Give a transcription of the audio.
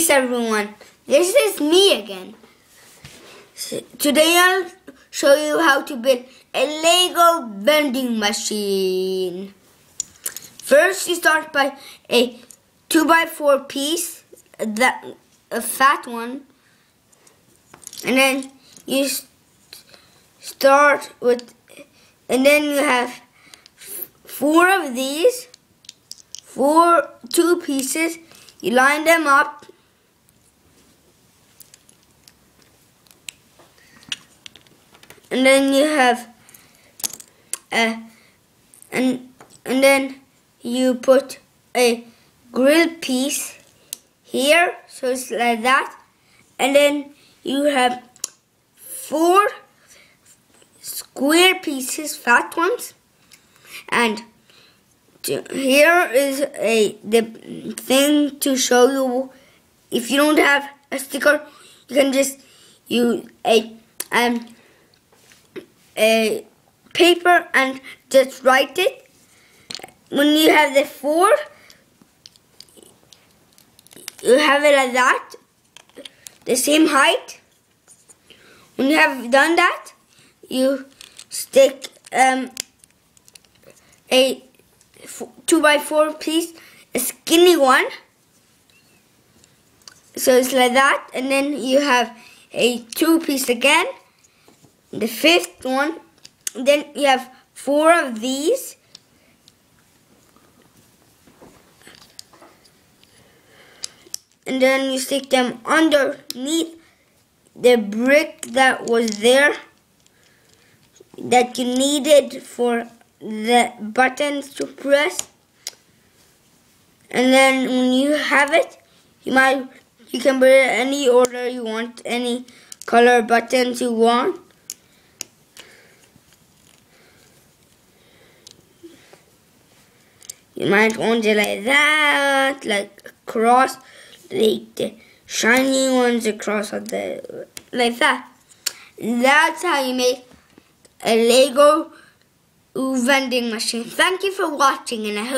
Peace everyone, this is me again. Today I'll show you how to build a Lego vending machine. First you start by a 2x4 piece, a fat one, and then you start with, and then you have 4 of these, 2 pieces. You line them up, and then you have and then you put a grill piece here, so it's like that, and then you have 4 square pieces, fat ones, and here is the thing to show you. If you don't have a sticker, you can just use a paper and just write it. When you have the 4, you have it like that, the same height. When you have done that, you stick a 2x4 piece, a skinny one, so it's like that, and then you have a 2 piece again, the 5th one, then you have 4 of these, and then you stick them underneath the brick that was there that you needed for the buttons to press. And then when you have it, you can put it any order you want, any color buttons you want. You might want it like that, like across, like the shiny ones across on the, like that. That's how you make a Lego vending machine. Thank you for watching, and I hope